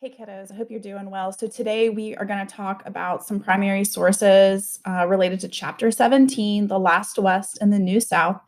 Hey kiddos, I hope you're doing well. So today we are going to talk about some primary sources related to Chapter 17, the Last West and the New South.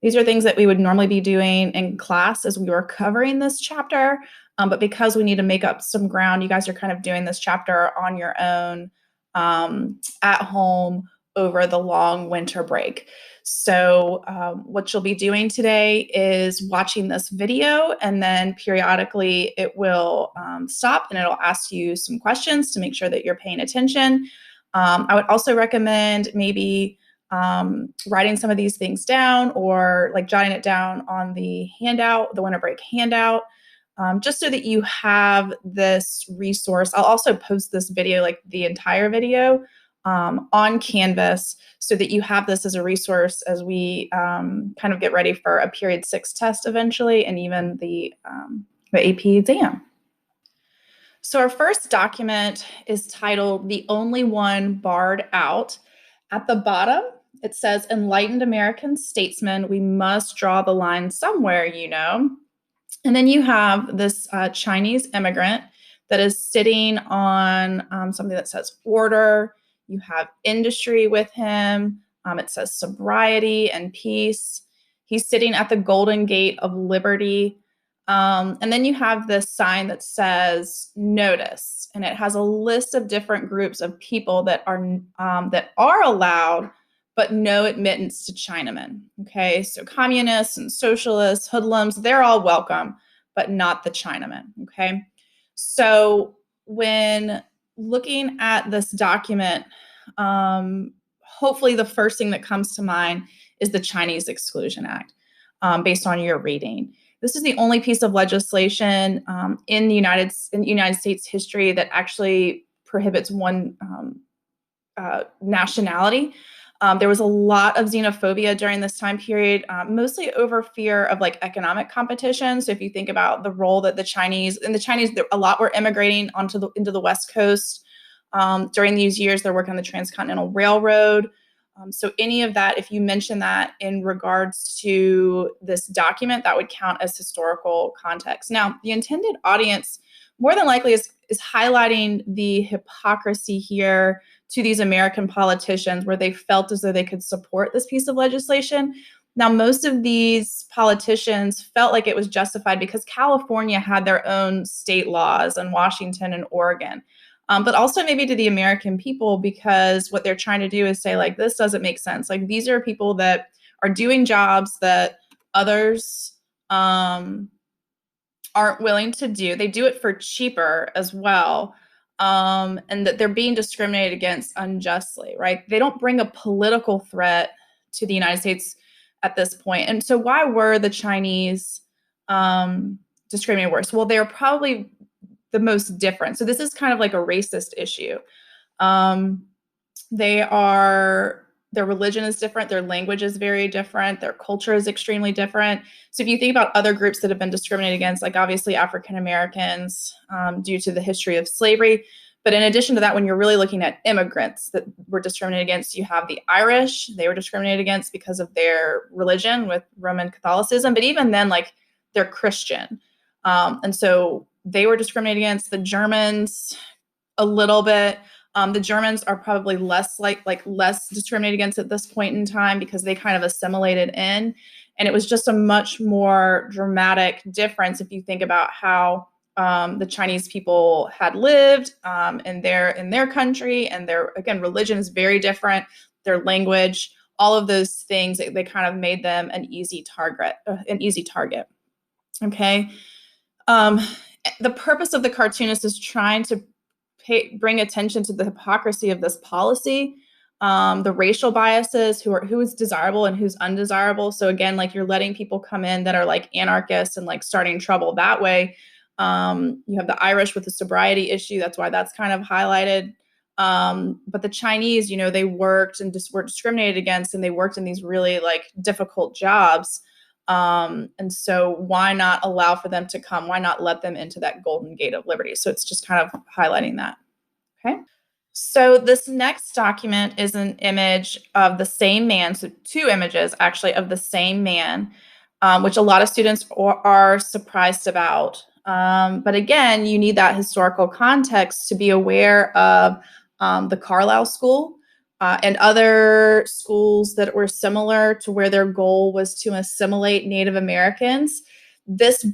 These are things that we would normally be doing in class as we were covering this chapter, but because we need to make up some ground, you guys are kind of doing this chapter on your own at home over the long winter break. So what you'll be doing today is watching this video, and then periodically it will stop and it'll ask you some questions to make sure that you're paying attention. I would also recommend maybe writing some of these things down or like jotting it down on the handout, the winter break handout, just so that you have this resource. I'll also post this video, like the entire video, on Canvas so that you have this as a resource as we kind of get ready for a Period 6 test eventually, and even the AP exam. So our first document is titled "The Only One Barred Out." At the bottom, it says, "Enlightened American statesmen, we must draw the line somewhere, you know." And then you have this Chinese immigrant that is sitting on something that says order. You have industry with him. It says sobriety and peace. He's sitting at the Golden Gate of Liberty. And then you have this sign that says notice, and it has a list of different groups of people that are allowed, but no admittance to Chinamen. Okay, so communists and socialists, hoodlums, they're all welcome, but not the Chinamen. Okay, so when looking at this document, hopefully the first thing that comes to mind is the Chinese Exclusion Act, based on your reading. This is the only piece of legislation in the United States history that actually prohibits one nationality. There was a lot of xenophobia during this time period, mostly over fear of like economic competition. So if you think about the role that the Chinese, a lot were immigrating into the West Coast during these years. They're working on the Transcontinental Railroad. So any of that, if you mention that in regards to this document, that would count as historical context. Now, the intended audience more than likely is highlighting the hypocrisy here to these American politicians where they felt as though they could support this piece of legislation. Now, most of these politicians felt like it was justified because California had their own state laws, and Washington and Oregon. But also maybe to the American people, because what they're trying to do is say, like, this doesn't make sense. Like, these are people that are doing jobs that others aren't willing to do. They do it for cheaper as well. And that they're being discriminated against unjustly, right? They don't bring a political threat to the United States at this point. And so why were the Chinese discriminated worse? Well, they're probably the most different. So this is kind of like a racist issue. Their religion is different, their language is very different, their culture is extremely different. So if you think about other groups that have been discriminated against, like obviously African Americans, due to the history of slavery. But in addition to that, when you're really looking at immigrants that were discriminated against, you have the Irish. They were discriminated against because of their religion with Roman Catholicism. But even then, like, they're Christian. And so they were discriminated against. The Germans, a little bit. The Germans are probably less discriminated against at this point in time because they kind of assimilated in. And it was just a much more dramatic difference if you think about how the Chinese people had lived in their country, and their, again, religion is very different. Their language, all of those things, they kind of made them an easy target. Okay. The purpose of the cartoonist is trying to bring attention to the hypocrisy of this policy, the racial biases, who is desirable and who's undesirable. So again, like, you're letting people come in that are like anarchists and like starting trouble that way. You have the Irish with the sobriety issue. That's why that's kind of highlighted. But the Chinese, they worked and were discriminated against, and they worked in these really like difficult jobs. And so why not allow for them to come? Why not let them into that Golden Gate of Liberty? So it's just kind of highlighting that. Okay. So this next document is an image of the same man. So two images actually of the same man, which a lot of students are surprised about. But again, you need that historical context to be aware of the Carlisle School and other schools that were similar to where their goal was to assimilate Native Americans. This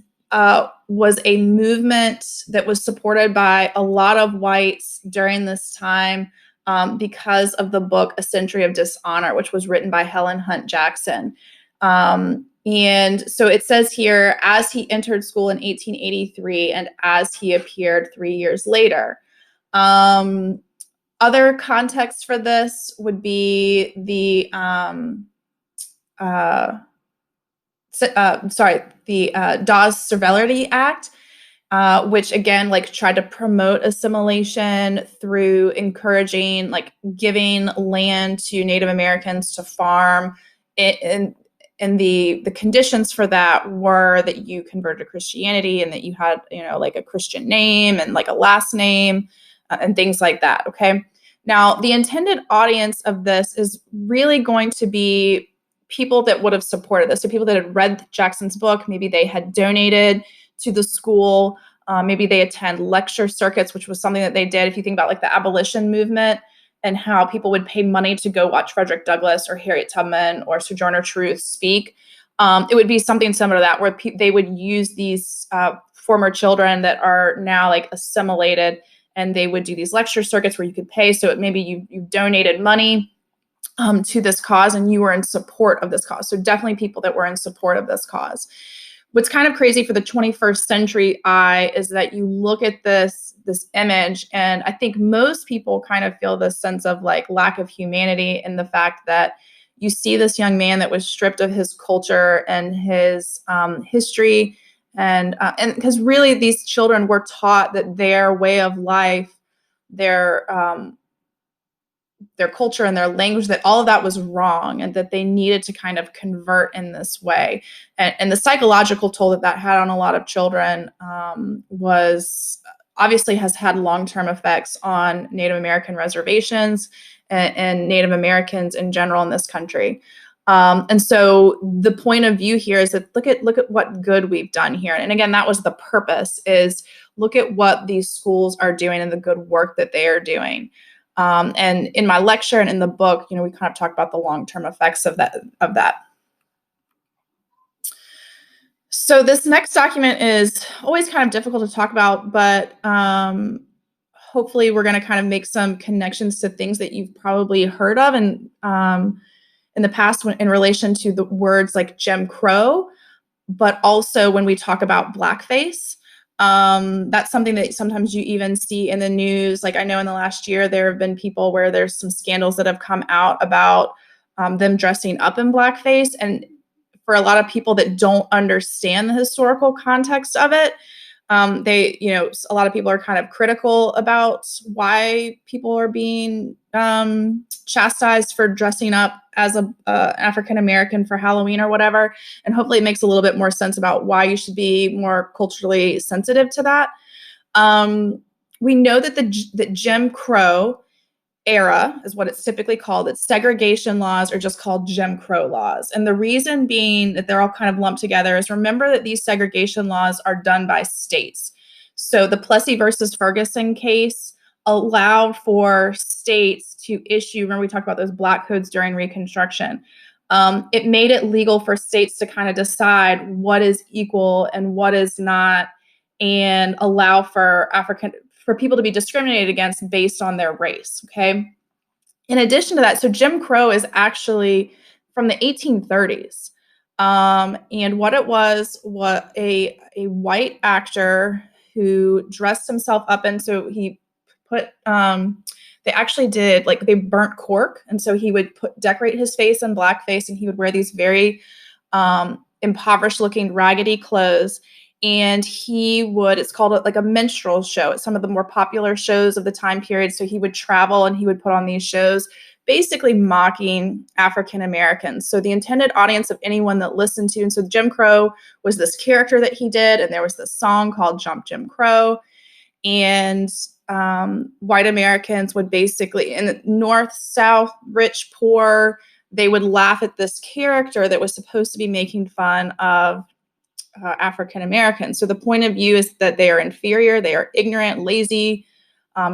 was a movement that was supported by a lot of whites during this time because of the book A Century of Dishonor, which was written by Helen Hunt Jackson. And so it says here, as he entered school in 1883 and as he appeared 3 years later. Other context for this would be the Dawes Servility Act, which again, like, tried to promote assimilation through encouraging, like, giving land to Native Americans to farm. And the conditions for that were that you converted to Christianity and that you had, like, a Christian name and like a last name and things like that. Okay. Now, the intended audience of this is really going to be people that would have supported this. So people that had read Jackson's book, maybe they had donated to the school. Maybe they attend lecture circuits, which was something that they did. If you think about like the abolition movement and how people would pay money to go watch Frederick Douglass or Harriet Tubman or Sojourner Truth speak, it would be something similar to that, where they would use these former children that are now like assimilated, and they would do these lecture circuits where you could pay. So maybe you donated money to this cause and you were in support of this cause. So definitely people that were in support of this cause. What's kind of crazy for the 21st century eye is that you look at this image, and I think most people kind of feel this sense of like lack of humanity in the fact that you see this young man that was stripped of his culture and his history, and because really these children were taught that their way of life, their culture and their language, that all of that was wrong and that they needed to kind of convert in this way. And the psychological toll that had on a lot of children was obviously has had long-term effects on Native American reservations and Native Americans in general in this country. And so the point of view here is that look at what good we've done here. And again, that was the purpose, is look at what these schools are doing and the good work that they are doing. And in my lecture and in the book, we kind of talk about the long-term effects of that. So this next document is always kind of difficult to talk about, but hopefully we're going to kind of make some connections to things that you've probably heard of and in the past in relation to the words like Jim Crow, but also when we talk about blackface. That's something that sometimes you even see in the news. Like I know in the last year, there have been people where there's some scandals that have come out about them dressing up in blackface. And for a lot of people that don't understand the historical context of it, a lot of people are kind of critical about why people are being chastised for dressing up as a African American for Halloween or whatever. And hopefully it makes a little bit more sense about why you should be more culturally sensitive to that. We know that the Jim Crow era is what it's typically called. Its segregation laws are just called Jim Crow laws. And the reason being that they're all kind of lumped together is, remember that these segregation laws are done by states. So the Plessy versus Ferguson case allowed for states to issue, remember we talked about those black codes during Reconstruction. It made it legal for states to kind of decide what is equal and what is not, and allow for people to be discriminated against based on their race, okay? In addition to that, so Jim Crow is actually from the 1830s. And what it was a white actor who dressed himself up, and so he put, they actually did, like, they burnt cork, and so he would decorate his face in blackface, and he would wear these very impoverished looking raggedy clothes. And it's called like a minstrel show. It's some of the more popular shows of the time period. So he would travel and he would put on these shows, basically mocking African Americans. So the intended audience of anyone that listened to, and so Jim Crow was this character that he did, and there was this song called Jump Jim Crow. And white Americans would basically, in the North, South, rich, poor, they would laugh at this character that was supposed to be making fun of African Americans. So the point of view is that they are inferior, they are ignorant, lazy,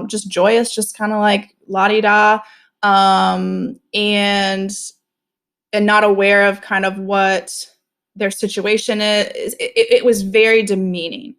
just joyous, just kind of like la-di-da, and not aware of kind of what their situation is. It was very demeaning.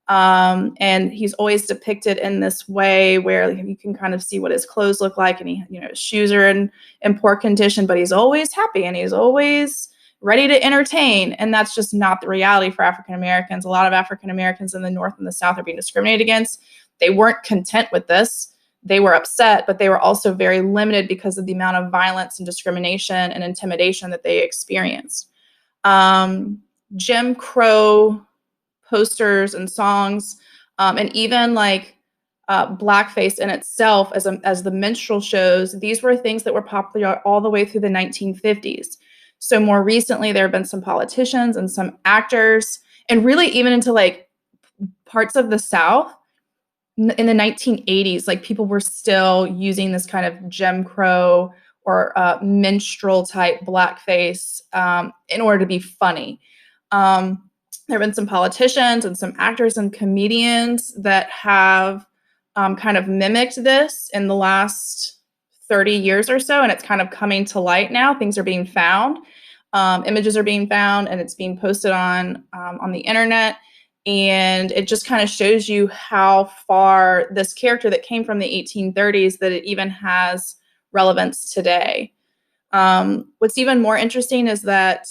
And he's always depicted in this way where you can kind of see what his clothes look like, and his shoes are in poor condition, but he's always happy and he's always ready to entertain. And that's just not the reality for African Americans. A lot of African Americans in the North and the South are being discriminated against. They weren't content with this. They were upset, but they were also very limited because of the amount of violence and discrimination and intimidation that they experienced. Jim Crow posters and songs, and even like blackface in itself as the minstrel shows, these were things that were popular all the way through the 1950s. So more recently, there have been some politicians and some actors, and really even into like parts of the South in the 1980s, like people were still using this kind of Jim Crow or minstrel type blackface in order to be funny. There have been some politicians and some actors and comedians that have kind of mimicked this in the last 30 years or so, and it's kind of coming to light now. Things are being found, images are being found, and it's being posted on the internet. And it just kind of shows you how far this character that came from the 1830s, that it even has relevance today. What's even more interesting is that,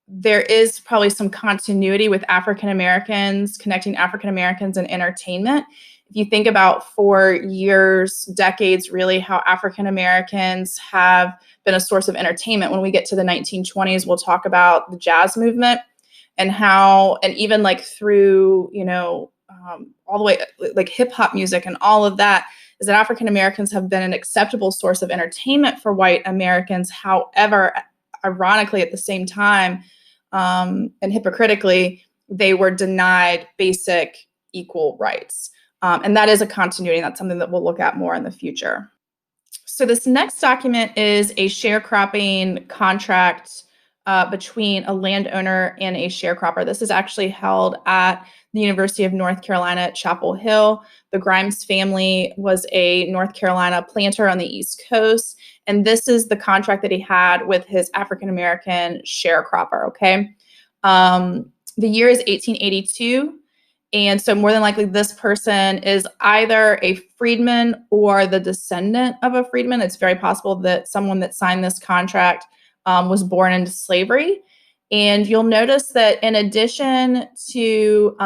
there is probably some continuity with African Americans, connecting African Americans and entertainment. If you think about for years, decades, really, how African Americans have been a source of entertainment. When we get to the 1920s, we'll talk about the jazz movement and how, and even like through, all the way like hip hop music and all of that, is that African Americans have been an acceptable source of entertainment for white Americans. However, ironically, at the same time, and hypocritically, they were denied basic equal rights. And that is a continuity, and that's something that we'll look at more in the future. So this next document is a sharecropping contract between a landowner and a sharecropper. This is actually held at the University of North Carolina at Chapel Hill. The Grimes family was a North Carolina planter on the East Coast, and this is the contract that he had with his African-American sharecropper, okay? The year is 1882, and so more than likely this person is either a freedman or the descendant of a freedman. It's very possible that someone that signed this contract was born into slavery. And you'll notice that in addition to,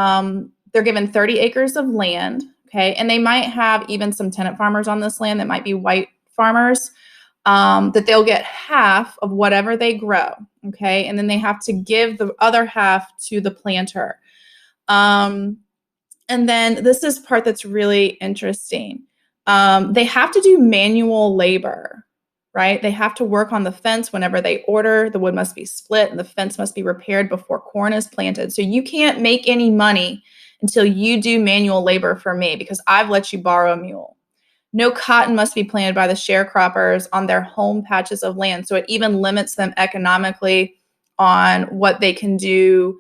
they're given 30 acres of land, okay? And they might have even some tenant farmers on this land that might be white farmers, that they'll get half of whatever they grow, okay? And then they have to give the other half to the planter. And then this is part that's really interesting. They have to do manual labor, right? They have to work on the fence whenever they order. The wood must be split and the fence must be repaired before corn is planted. So you can't make any money until you do manual labor for me, because I've let you borrow a mule. No cotton must be planted by the sharecroppers on their home patches of land. So it even limits them economically on what they can do.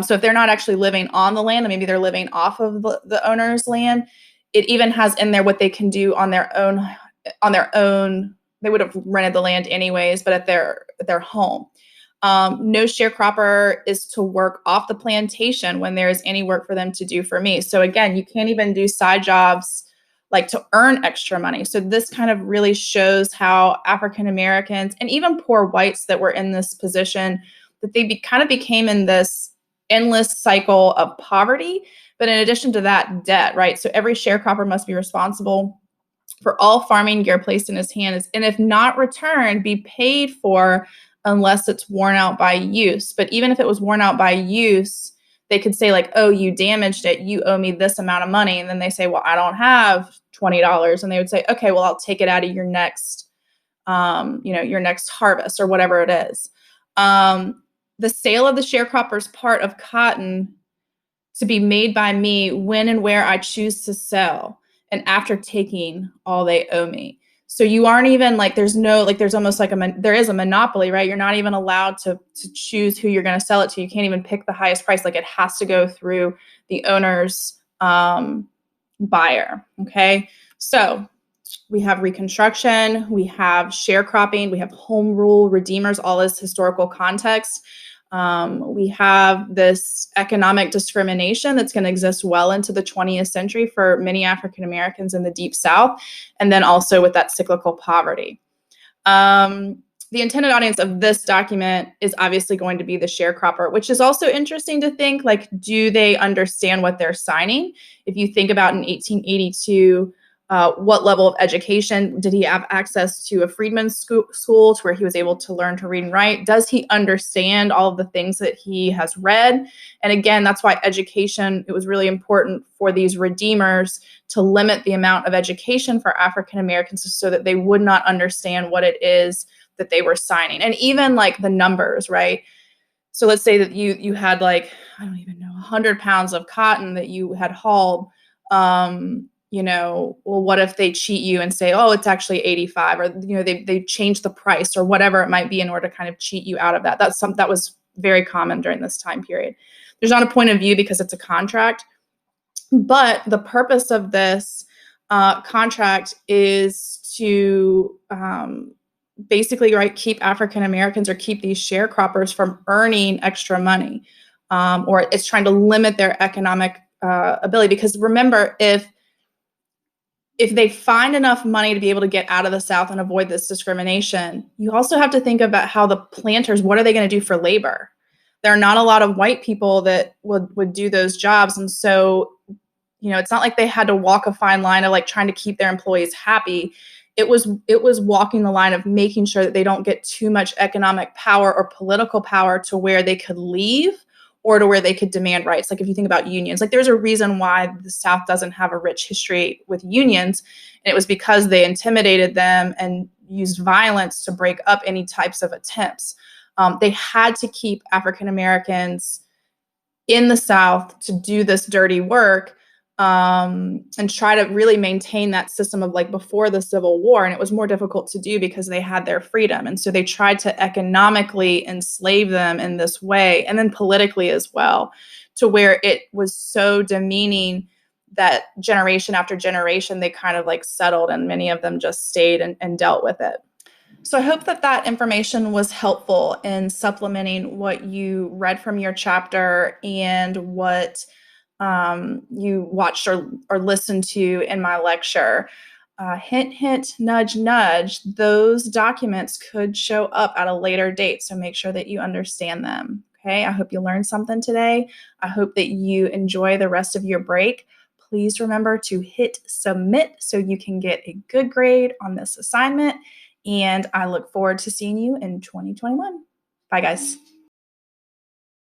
So if they're not actually living on the land, and maybe they're living off of the owner's land, it even has in there what they can do on their own. They would have rented the land anyways, but at their home. No sharecropper is to work off the plantation when there is any work for them to do for me. So again, you can't even do side jobs like to earn extra money. So this kind of really shows how African Americans and even poor whites that were in this position, that they kind of became in this endless cycle of poverty. But in addition to that, debt, right? So every sharecropper must be responsible for all farming gear placed in his hands, and if not returned, be paid for unless it's worn out by use. But even if it was worn out by use, they could say like, oh, you damaged it, you owe me this amount of money. And then they say, well, I don't have $20. And they would say, okay, well, I'll take it out of your next, your next harvest or whatever it is. The sale of the sharecropper's part of cotton to be made by me when and where I choose to sell, and after taking all they owe me. So you aren't even like, there's no, like, there's almost like there is a monopoly, right? You're not even allowed to choose who you're going to sell it to. You can't even pick the highest price. Like, it has to go through the owner's buyer. Okay. So we have Reconstruction, we have sharecropping, we have home rule, redeemers, all as historical context. We have this economic discrimination that's going to exist well into the 20th century for many African Americans in the Deep South, and then also with that cyclical poverty. The intended audience of this document is obviously going to be the sharecropper, which is also interesting to think, like, do they understand what they're signing? If you think about in 1882, what level of education did he have access to? A freedmen's school to where he was able to learn to read and write? Does he understand all of the things that he has read? And again, that's why education, it was really important for these redeemers to limit the amount of education for African Americans so that they would not understand what it is that they were signing. And even like the numbers, right? So let's say that you had, like, I don't even know, 100 pounds of cotton that you had hauled. Well, what if they cheat you and say, oh, it's actually 85, or, they change the price or whatever it might be in order to kind of cheat you out of that. That was very common during this time period. There's not a point of view because it's a contract, but the purpose of this contract is to basically, right, keep African Americans or keep these sharecroppers from earning extra money, or it's trying to limit their economic ability. Because remember, if they find enough money to be able to get out of the South and avoid this discrimination, you also have to think about how the planters, what are they going to do for labor? There are not a lot of white people that would do those jobs. And so, it's not like they had to walk a fine line of like trying to keep their employees happy. It was walking the line of making sure that they don't get too much economic power or political power to where they could leave or to where they could demand rights. Like, if you think about unions, like, there's a reason why the South doesn't have a rich history with unions. And it was because they intimidated them and used violence to break up any types of attempts. They had to keep African Americans in the South to do this dirty work, and try to really maintain that system of like before the Civil War. And it was more difficult to do because they had their freedom. And so they tried to economically enslave them in this way, and then politically as well, to where it was so demeaning that generation after generation, they kind of like settled, and many of them just stayed and dealt with it. So I hope that information was helpful in supplementing what you read from your chapter and what you watched or listened to in my lecture. Hint, hint, nudge, nudge, those documents could show up at a later date. So make sure that you understand them. Okay, I hope you learned something today. I hope that you enjoy the rest of your break. Please remember to hit submit so you can get a good grade on this assignment. And I look forward to seeing you in 2021. Bye, guys.